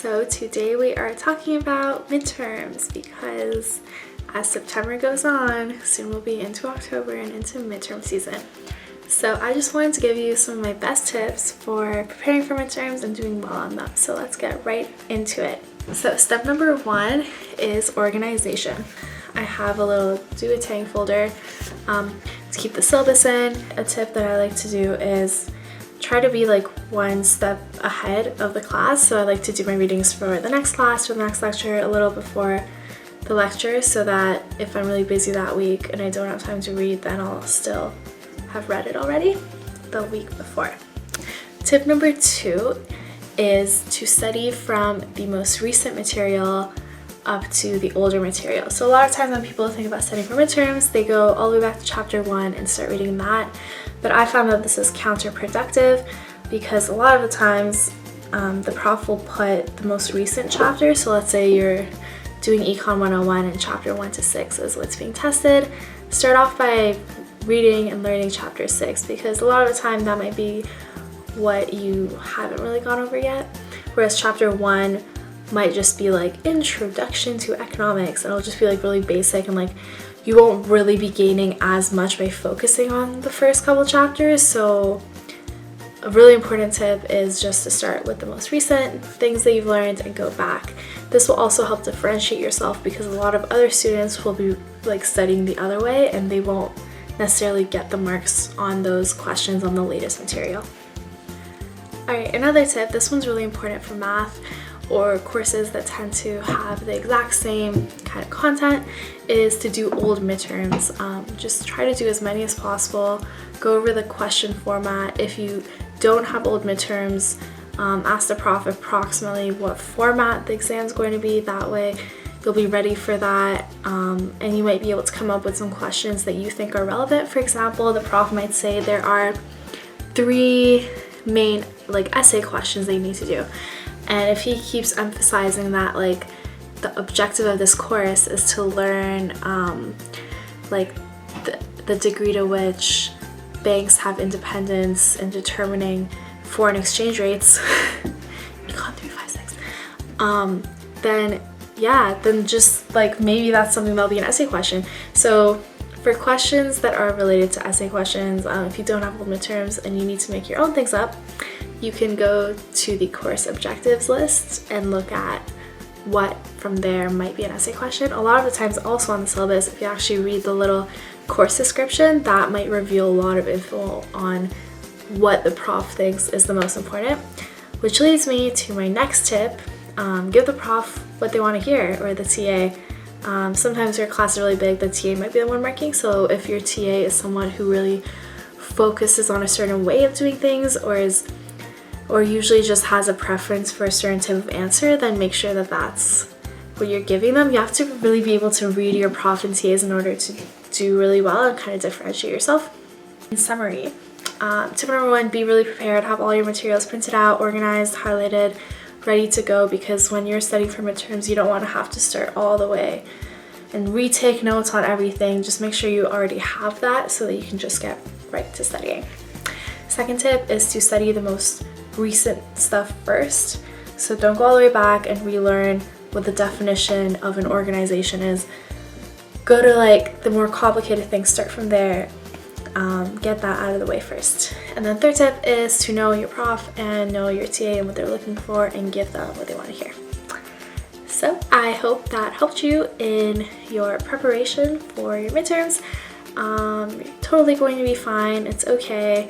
So today we are talking about midterms because as September goes on, soon we'll be into October and into midterm season. So I just wanted to give you some of my best tips for preparing for midterms and doing well on them. So let's get right into it. So step number one is organization. I have a little do-a-tang folder to keep the syllabus in. A tip that I like to do is try to be like one step ahead of the class. So I like to do my readings for the next class or the next lecture a little before the lecture, so that if I'm really busy that week and I don't have time to read, then I'll still have read it already the week before. Tip number two is to study from the most recent material up to the older material. So a lot of times when people think about studying for midterms, they go all the way back to chapter 1 and start reading that. But I found that this is counterproductive because a lot of the times the prof will put the most recent chapter. So let's say you're doing Econ 101 and chapter 1 to 6 is what's being tested. Start off by reading and learning chapter 6 because a lot of the time that might be what you haven't really gone over yet. Whereas chapter 1 might just be like introduction to economics, and it'll just be like really basic, and like you won't really be gaining as much by focusing on the first couple chapters. So a really important tip is just to start with the most recent things that you've learned and go back. This will also help differentiate yourself because a lot of other students will be like studying the other way and they won't necessarily get the marks on those questions on the latest material. Alright, another tip, this one's really important for math or courses that tend to have the exact same kind of content, is to do old midterms. Just try to do as many as possible. Go over the question format. If you don't have old midterms, ask the prof approximately what format the exam is going to be. That way you'll be ready for that, and you might be able to come up with some questions that you think are relevant. For example, the prof might say there are 3 main like essay questions that you need to do. And if he keeps emphasizing that like the objective of this course is to learn like the degree to which banks have independence in determining foreign exchange rates, Econ 356, then just like maybe that's something that'll be an essay question. So for questions that are related to essay questions, if you don't have old midterms and you need to make your own things up, you can go to the course objectives list and look at what from there might be an essay question. A lot of the times also on the syllabus, if you actually read the little course description, that might reveal a lot of info on what the prof thinks is the most important. Which leads me to my next tip. Give the prof what they want to hear, or the TA. Sometimes your class is really big, the TA might be the one marking, so if your TA is someone who really focuses on a certain way of doing things or usually just has a preference for a certain type of answer, then make sure that that's what you're giving them. You have to really be able to read your prof and TAs in order to do really well and kind of differentiate yourself. In summary, tip number 1, be really prepared. Have all your materials printed out, organized, highlighted, ready to go, because when you're studying for midterms, you don't want to have to start all the way and retake notes on everything. Just make sure you already have that so that you can just get right to studying. Second tip is to study the most recent stuff first. So don't go all the way back and relearn what the definition of an organization is. Go to like the more complicated things, start from there. Get that out of the way first. And then third tip is to know your prof and know your TA and what they're looking for and give them what they want to hear. So I hope that helped you in your preparation for your midterms. You're totally going to be fine. It's okay.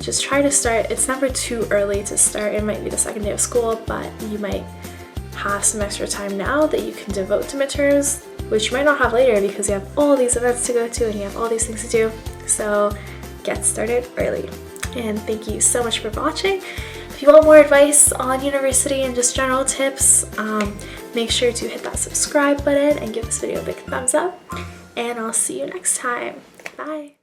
Just try to start. It's never too early to start. It might be the second day of school, but you might have some extra time now that you can devote to midterms, which you might not have later because you have all these events to go to and you have all these things to do. So get started early. And thank you so much for watching. If you want more advice on university and just general tips, make sure to hit that subscribe button and give this video a big thumbs up. And I'll see you next time. Bye.